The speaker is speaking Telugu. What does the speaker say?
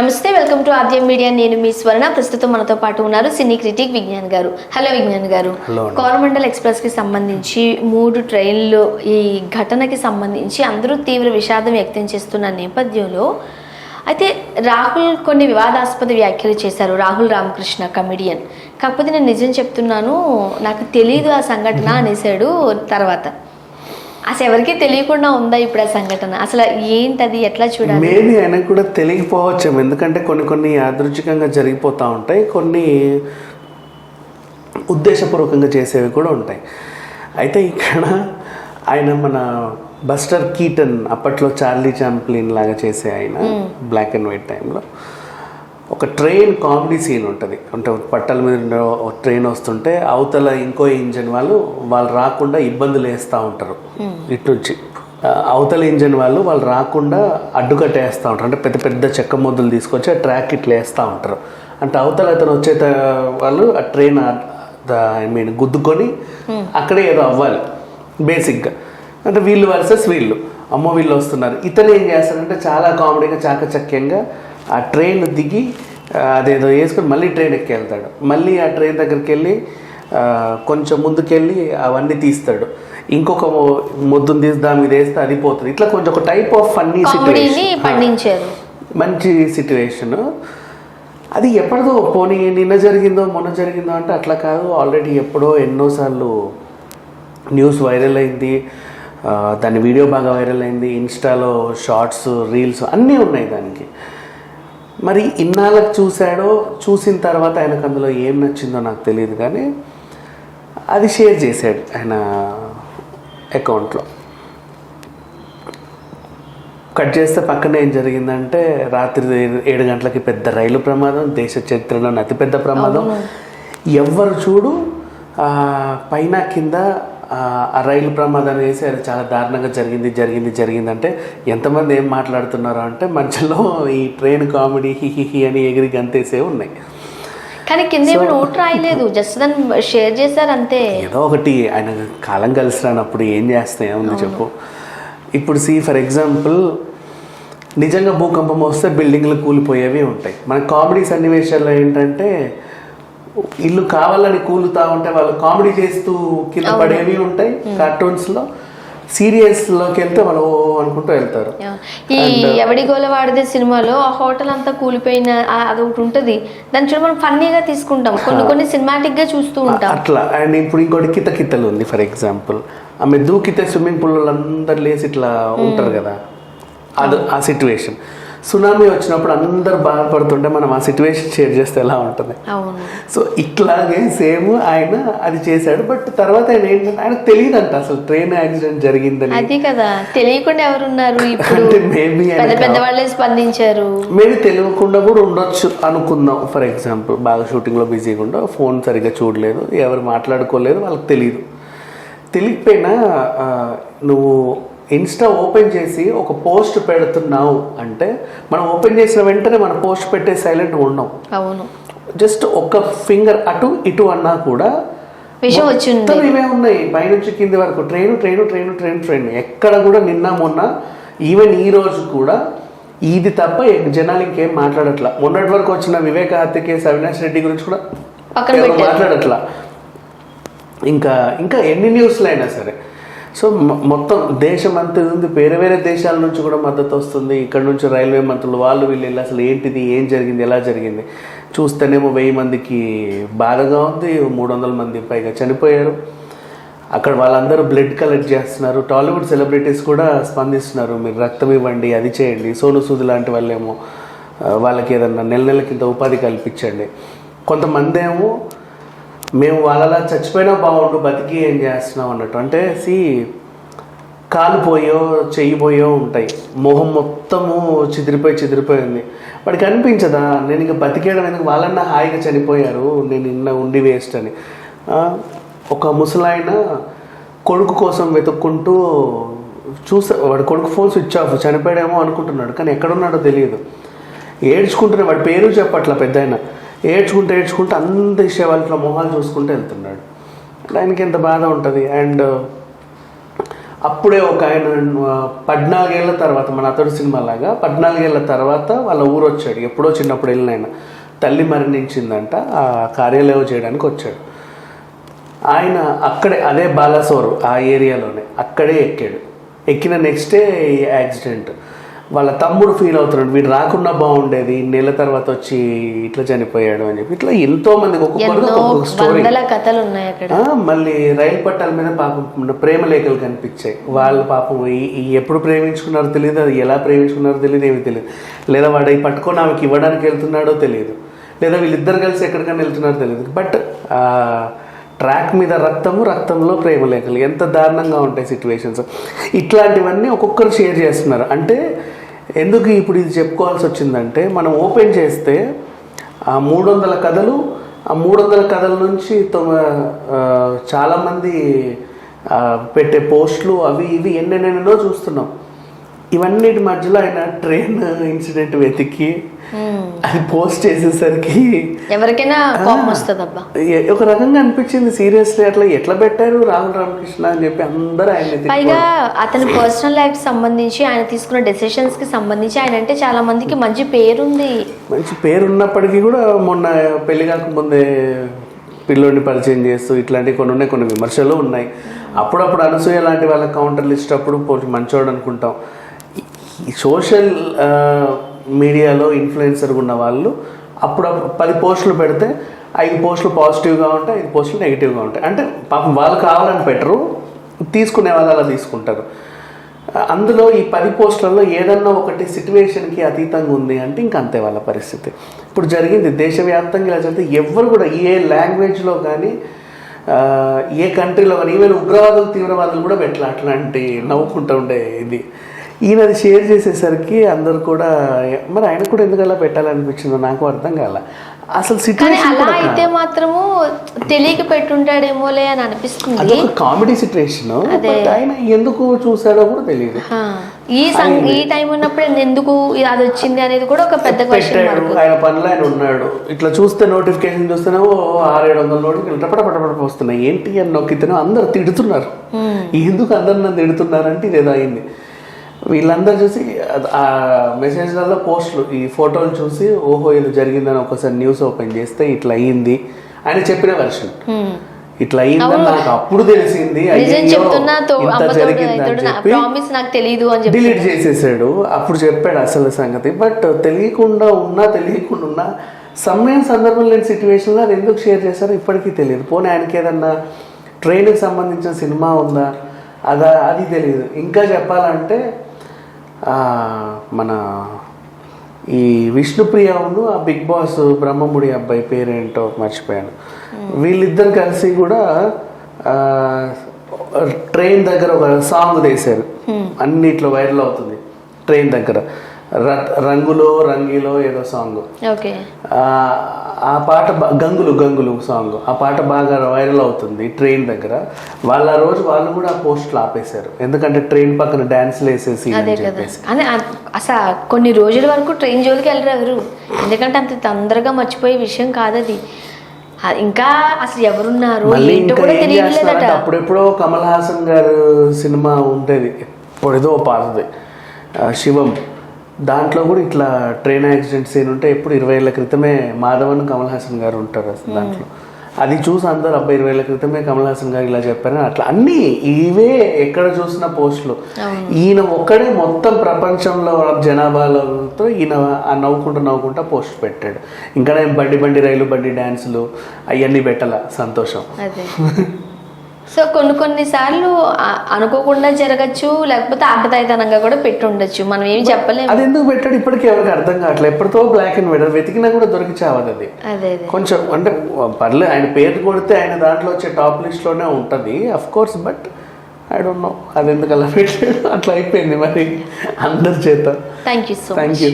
నమస్తే, వెల్కమ్ టు ఆద్యం మీడియా. నేను మీ స్వర్ణ. ప్రస్తుతం మనతో పాటు ఉన్నారు సినీ క్రిటిక్ విజ్ఞాన్ గారు. హలో విజ్ఞాన్ గారు. కోరమండల్ ఎక్స్ప్రెస్ కి సంబంధించి 3 ట్రైన్లు ఈ ఘటనకి సంబంధించి అందరూ తీవ్ర విషాదం వ్యక్తం చేస్తున్న నేపథ్యంలో అయితే రాహుల్ కొన్ని వివాదాస్పద వ్యాఖ్యలు చేశారు. రాహుల్ రామకృష్ణ కమెడియన్. కాకపోతే నేను నిజం చెప్తున్నాను, నాకు తెలీదు ఆ సంఘటన అనేసాడు. తర్వాత అసలు ఎవరికి తెలియకుండా ఉందా ఇప్పుడు ఆ సంఘటన? అసలు ఏంటది, ఎట్లా చూడాలి? మేబీ ఆయనకు కూడా తెలియకపోవచ్చు, ఎందుకంటే కొన్ని యాదృచ్ఛికంగా జరిగిపోతూ ఉంటాయి, కొన్ని ఉద్దేశపూర్వకంగా చేసేవి కూడా ఉంటాయి. అయితే ఇక్కడ ఆయన మన బస్టర్ కీటన్, అప్పట్లో చార్లీ చాంప్లిన్ లాగా చేసే ఆయన బ్లాక్ అండ్ వైట్ టైంలో ఒక ట్రైన్ కామెడీ సీన్ ఉంటుంది. అంటే పట్టాల మీద ట్రైన్ వస్తుంటే అవతల ఇంకో ఇంజన్ వాళ్ళు రాకుండా ఇబ్బందులు వేస్తూ ఉంటారు. ఇటు నుంచి అవతల ఇంజన్ వాళ్ళు రాకుండా అడ్డుకట్టేస్తూ ఉంటారు. అంటే పెద్ద పెద్ద చెక్క మొద్దులు తీసుకొచ్చి ఆ ట్రాక్ ఇట్లా వేస్తూ ఉంటారు. అంటే అవతల అతను వచ్చే వాళ్ళు ఆ ట్రైన్ గుద్దుకొని అక్కడే ఏదో అవ్వాలి బేసిక్గా. అంటే వీళ్ళు వర్సెస్ వీళ్ళు, అమ్మో వీళ్ళు వస్తున్నారు. ఇతను ఏం చేస్తాడంటే చాలా కామెడీగా చాకచక్యంగా ఆ ట్రైన్ దిగి అదేదో వేసుకొని మళ్ళీ ట్రైన్ ఎక్కి వెళ్తాడు. మళ్ళీ ఆ ట్రైన్ దగ్గరికి వెళ్ళి కొంచెం ముందుకెళ్ళి అవన్నీ తీస్తాడు. ఇంకొక మొద్దును తీసి దాని మీద వేస్తే అది పోతుంది. ఇట్లా కొంచెం ఒక టైప్ ఆఫ్ ఫన్నీ సిట్యుయేషన్, మంచి సిట్యువేషన్. అది ఎప్పటిదో, పోనీ నిన్న జరిగిందో మొన్న జరిగిందో అంటే అట్లా కాదు. ఆల్రెడీ ఎప్పుడో ఎన్నోసార్లు న్యూస్ వైరల్ అయింది, దాని వీడియో బాగా వైరల్ అయింది, ఇన్స్టాలో షార్ట్స్, రీల్స్ అన్నీ ఉన్నాయి దానికి. మరి ఇన్నాళ్ళకి చూశాడో, చూసిన తర్వాత ఆయనకు అందులో ఏం నచ్చిందో నాకు తెలియదు, కానీ అది షేర్ చేశాడు ఆయన అకౌంట్లో. కట్ చేస్తే పక్కనే ఏం జరిగిందంటే, రాత్రి 7 గంటలకి పెద్ద రైలు ప్రమాదం, దేశ చరిత్రలోని అతిపెద్ద ప్రమాదం. ఎవ్వరు చూడు పైన కింద ఆ రైలు ప్రమాదం వేసి అది చాలా దారుణంగా జరిగింది అంటే ఎంతమంది ఏం మాట్లాడుతున్నారు అంటే మధ్యలో ఈ ట్రైన్ కామెడీ హిహి అని ఎగిరి గంతేసే ఉన్నాయి. కానీ కింద నోట్ రాయలేదు, జస్ట్ దాన్ని షేర్ చేశారు అంతే. ఏదో ఒకటి ఆయన కాలం కలిసి రానప్పుడు ఏం చేస్తే ఏముంది చెప్పు. ఇప్పుడు ఫర్ ఎగ్జాంపుల్ నిజంగా భూకంపం వస్తే బిల్డింగ్లు కూలిపోయేవి ఉంటాయి. మన కామెడీ సన్నివేశాల్లో ఏంటంటే ఇల్లు కావాలని కూలుతా ఉంటే వాళ్ళు కామెడీ చేస్తూ కింద పడేవి ఉంటాయి కార్టూన్స్లో. సీరియల్స్లోకి వెళ్తే వాళ్ళు అనుకుంటూ వెళ్తారు. ఈ ఎవడి గోల వాడిదే సినిమాలో ఆ హోటల్ అంతా కూలిపోయిన అదొకటి ఉంటుంది. దాన్ని చూడ మనం ఫన్నీగా తీసుకుంటాం, కొన్ని సినిమాటిక్గా చూస్తూ ఉంటాం అట్లా. అండ్ ఇప్పుడు ఇంకోటి కితకితలు ఉంది. ఫర్ ఎగ్జాంపుల్ ఆమె దూకితే స్విమ్మింగ్ పూల్ అందరు లేసి ఇట్లా ఉంటారు కదా, అది ఆ సిట్యువేషన్. సునామీ వచ్చినప్పుడు అందరు బాధపడుతుంటే మనం ఆ సిట్యువేషన్ షేర్ చేస్తే ఎలా ఉంటుంది. సో ఇట్లాగే సేమ్ ఆయన అది చేశాడు. బట్ తర్వాత ఆయన ఏంటంటే ఆయనకు తెలియదంట అసలు ట్రైన్ యాక్సిడెంట్ జరిగిందని. అది కదా, తెలియకుండా ఎవరున్నారు అంటే మేబీ పెద్దవాళ్ళే స్పందించారు. మేబీ తెలియకుండా కూడా ఉండొచ్చు అనుకుందాం. ఫర్ ఎగ్జాంపుల్ బాగా షూటింగ్లో బిజీగా ఉండవు, ఫోన్ సరిగ్గా చూడలేదు, ఎవరు మాట్లాడుకోలేదు, వాళ్ళకి తెలియకపోయినా నువ్వు ఇన్స్టా ఓపెన్ చేసి ఒక పోస్ట్ పెడుతున్నావు అంటే మనం ఓపెన్ చేసిన వెంటనే మన పోస్ట్ పెట్టే సైలెంట్ ఉండవు. అవును, జస్ట్ ఒక ఫింగర్ అటు ఇటు అన్నా కూడా విషయం వచ్చింది. ఇవే ఉన్నాయి పైనుంచి కింది వరకు ట్రైన్. ఎక్కడ కూడా నిన్న మొన్న ఈవెన్ ఈ రోజు కూడా ఇది తప్ప జనాలు ఇంకేం మాట్లాడట్లా. మొన్నటి వరకు వచ్చిన వివేక హత్య కేసు, అవినాష్ రెడ్డి గురించి కూడా మాట్లాడట్లా. ఇంకా ఎన్ని న్యూస్లు అయినా సరే. సో మొత్తం దేశం అంతా ఉంది, వేరే దేశాల నుంచి కూడా మద్దతు వస్తుంది. ఇక్కడ నుంచి రైల్వే మంత్రులు వాళ్ళు వీళ్ళు అసలు ఏంటిది, ఏం జరిగింది, ఎలా జరిగింది చూస్తేనేమో 1000 మందికి బాధగా ఉంది, 300 మంది పైగా చనిపోయారు. అక్కడ వాళ్ళందరూ బ్లడ్ కలెక్ట్ చేస్తున్నారు. టాలీవుడ్ సెలబ్రిటీస్ కూడా స్పందిస్తున్నారు, మీరు రక్తం ఇవ్వండి, అది చేయండి. సోను సూద్ లాంటి వాళ్ళేమో వాళ్ళకి ఏదన్నా నెల కింద ఉపాధి కల్పించండి. కొంతమంది ఏమో మేము వాళ్ళలా చచ్చిపోయినా బాగుండు, బతికి ఏం చేస్తున్నాం అన్నట్టు. అంటే కాలు పోయో చెయ్యి పోయో ఉంటాయి, మొహం మొత్తము చెదిరిపోయింది. వాడికి అనిపించదా నేను ఇంకా బతికేయడం ఎందుకు, వాళ్ళన్నా హాయిగా చనిపోయారు, నేను నిన్న ఉండి వేస్ట్ అని. ఒక ముసలాయన కొడుకు కోసం వెతుక్కుంటూ వాడి కొడుకు ఫోన్ స్విచ్ ఆఫ్, చనిపోయాడేమో అనుకుంటున్నాడు, కానీ ఎక్కడున్నాడో తెలియదు. ఏడ్చుకుంటున్నాడు, వాడి పేరు చెప్పట్ల, పెద్ద ఆయన ఏడ్చుకుంటూ అందరి వాళ్ళ మొహాలు చూసుకుంటూ వెళ్తున్నాడు. ఆయనకి ఎంత బాధ ఉంటుంది. అండ్ అప్పుడే ఒక ఆయన 14 ఏళ్ళ తర్వాత, మన అతడు సినిమా లాగా 14 ఏళ్ళ తర్వాత వాళ్ళ ఊరు వచ్చాడు. ఎప్పుడో చిన్నప్పుడు వెళ్ళిన ఆయన తల్లి మరణించిందంట, ఆ కార్యాలయం చేయడానికి వచ్చాడు. ఆయన అక్కడే అదే బాలాసోరు ఆ ఏరియాలోనే అక్కడే ఎక్కాడు. ఎక్కిన నెక్స్ట్ డే యాక్సిడెంట్. వాళ్ళ తమ్ముడు ఫీల్ అవుతున్నాడు, వీడు రాకుండా బాగుండేది, నెల తర్వాత వచ్చి ఇట్లా చనిపోయాడు అని చెప్పి. ఇట్లా ఎంతో మందికి ఒక్కొక్క స్టోరీ కథలు ఉన్నాయి అక్కడ. మళ్ళీ రైలు పట్టాల మీద పాపం ప్రేమ లేఖలు కనిపించాయి. వాళ్ళు పాపం ఎప్పుడు ప్రేమించుకున్నారో తెలియదు, అది ఎలా ప్రేమించుకున్నారో తెలియదు, ఏమీ తెలియదు. లేదా వాడు అవి పట్టుకొని ఆమెకి ఇవ్వడానికి వెళ్తున్నాడో తెలియదు, లేదా వీళ్ళిద్దరు కలిసి ఎక్కడికైనా వెళ్తున్నారో తెలియదు. బట్ ట్రాక్ మీద రక్తంలో ప్రేమ లేఖలు, ఎంత దారుణంగా ఉంటాయి సిచ్యువేషన్స్. ఇట్లాంటివన్నీ ఒక్కొక్కరు షేర్ చేస్తున్నారు. అంటే ఎందుకు ఇప్పుడు ఇది చెప్పుకోవాల్సి వచ్చిందంటే, మనం ఓపెన్ చేస్తే ఆ 300 కథలు, ఆ 300 కథల నుంచి చాలామంది పెట్టే పోస్టులు అవి ఇవి ఎన్నెన్నెన్నో చూస్తున్నాం. ఇవన్నిటి మధ్యలో ఆయన ట్రైన్ ఇన్సిడెంట్ వెతికి అది పోస్ట్ చేసేసరికి ఎవరికైనా కోపం వస్తుందబ్బా. ఒక రకంగా అనిపించింది సీరియస్లీ, అట్లా ఎట్లా పెట్టారు రాహుల్ రామకృష్ణ అని చెప్పి అందరూ ఆయన. పైగా అతని పర్సనల్ లైఫ్ సంబంధించి ఆయన తీసుకున్న డెసిషన్స్ కి సంబంధించి ఆయన అంటే చాలా మందికి మంచి పేరుంది. మంచి పేరు ఉన్నప్పటికీ కూడా మొన్న పెళ్లి కాకముందే పిల్లోడిని పరిచయం చేస్తూ ఇట్లాంటివి కొన్ని విమర్శలు ఉన్నాయి. అప్పుడప్పుడు అనసూయ లాంటి వాళ్ళ కౌంటర్లు ఇచ్చినప్పుడు మంచోడు అనుకుంటాం. ఈ సోషల్ మీడియాలో ఇన్ఫ్లుయెన్సర్గా ఉన్న వాళ్ళు అప్పుడప్పుడు 10 పోస్టులు పెడితే 5 పోస్టులు పాజిటివ్గా ఉంటాయి, 5 పోస్టులు నెగిటివ్గా ఉంటాయి. అంటే పాపం వాళ్ళు కావాలని పెట్టరు, తీసుకునే వాళ్ళు అలా తీసుకుంటారు. అందులో ఈ 10 పోస్టులలో ఏదన్నా ఒకటి సిచ్యువేషన్కి అతీతంగా ఉంది అంటే ఇంక అంతే వాళ్ళ పరిస్థితి. ఇప్పుడు జరిగింది దేశవ్యాప్తంగా ఇలా జరిగితే ఎవరు కూడా ఏ లాంగ్వేజ్లో కానీ ఏ కంట్రీలో కానీ ఈవెన్ ఉగ్రవాదులు తీవ్రవాదులు కూడా పెట్టలే అట్లాంటి నవ్వుకుంటూ ఉండే ఇది. ఈయన అది షేర్ చేసేసరికి అందరు కూడా మరి ఆయన కూడా ఎందుకు అలా పెట్టాలనిపించిందో నాకు అర్థం కాల. అసలు సిచ్యువేషన్ అలా అయితే మాత్రము తెలియక పెట్టుంటాడేమోలే అని అనిపిస్తుంది. అది ఒక కామెడీ సిచ్యువేషన్. ఆయన ఎందుకు చూసాడో కూడా తెలియదు. ఈ టైం ఉన్నప్పుడు ఎందుకు అది వచ్చింది అనేది కూడా ఒక పెద్ద క్వశ్చన్ మార్క్. ఆయన పనిలో ఆయన ఉన్నాడు. ఇట్లా చూస్తే నోటిఫికేషన్ చూస్తేనేమో 600-700 నోటిఫికేషన్ పడపడ వస్తున్నాయి. ఏంటి అని నొక్కితేనే అందరు తిడుతున్నారు. ఎందుకు అందరు నన్ను తిడుతున్నారంటే ఇదేదో అయింది. వీళ్ళందరూ చూసి ఆ మెసేజ్లలో పోస్టులు ఈ ఫోటోలు చూసి ఓహో ఇది జరిగిందని ఒకసారి న్యూస్ ఓపెన్ చేస్తే ఇట్లా అయ్యింది ఆయన చెప్పిన వెర్షన్. ఇట్లా అయ్యిందని నాకు అప్పుడు తెలిసింది, డిలీట్ చేసేసాడు. అప్పుడు చెప్పాడు అసలు సంగతి. బట్ తెలియకుండా ఉన్నా సమయం సందర్భం లేని సిచ్యువేషన్లో అది ఎందుకు షేర్ చేశారో ఇప్పటికీ తెలియదు. పోనీ ఆయనకి ఏదన్నా ట్రైన్కి సంబంధించిన సినిమా ఉందా అది తెలియదు. ఇంకా చెప్పాలంటే మన ఈ విష్ణుప్రియను ఆ బిగ్ బాస్ బ్రహ్మముడి అబ్బాయి పేరేంటో మర్చిపోయాను, వీళ్ళిద్దరు కలిసి కూడా ట్రైన్ దగ్గర ఒక సాంగ్ తీశారు, అన్నిట్లో వైరల్ అవుతుంది. ట్రైన్ దగ్గర రంగిలో ఏదో సాంగ్, ఆ పాట గంగులు సాంగ్, ఆ పాట బాగా వైరల్ అవుతుంది ట్రైన్ దగ్గర. వాళ్ళు కూడా ఆ పోస్టులు ఆపేశారు, ఎందుకంటే ట్రైన్ పక్కన డాన్స్లు వేసేసి అసలు కొన్ని రోజుల వరకు ట్రైన్ జోలికి వెళ్ళరు. ఎందుకంటే అంత తొందరగా మర్చిపోయే విషయం కాదది. ఇంకా అసలు ఎవరున్నారు ఏంటో కూడా తెలియలేదట. అప్పుడెప్పుడో కమల్ హాసన్ గారు సినిమా ఉండేది, ఎప్పుడేదో పాతది శివం, దాంట్లో కూడా ఇట్లా ట్రైన్ యాక్సిడెంట్ సీన్ ఉంటే ఎప్పుడు 20 ఏళ్ల క్రితమే మాధవన్ కమల్ హాసన్ గారు ఉంటారు అసలు దాంట్లో. అది చూసి అందరు 20 ఏళ్ల క్రితమే కమల్ హాసన్ గారు ఇలా చెప్పారని అట్లా అన్నీ ఇవే ఎక్కడ చూసిన పోస్టులు. ఈయన ఒక్కడే మొత్తం ప్రపంచంలో జనాభాలతో ఈయన నవ్వుకుంటా పోస్ట్ పెట్టాడు. ఇంకా నేను బండి రైలు డ్యాన్సులు అవన్నీ పెట్టాల సంతోషం. సో కొన్నిసార్లు అనుకోకుండా జరగచ్చు, లేకపోతే ఆకతాయితనంగా కూడా పెట్టి ఉండొచ్చు, మనం ఏం చెప్పలేము. అది ఎందుకు పెట్టాడు ఇప్పటికీ ఎవరికి అర్థం కావట్లేదు. ఎప్పటితో బ్లాక్ అండ్ వైట్ వెతికినా కూడా దొరికి చావదు అది. కొంచెం అంటే పర్లేదు, ఆయన పేరు కొడితే ఆయన దాంట్లో వచ్చే టాప్ లిస్ట్ లోనే ఉంటుంది of course. But I don't know అది ఎందుకు అలా పెట్టాడు, అట్లా అయిపోయింది మరి అందరి చేత. Thank you.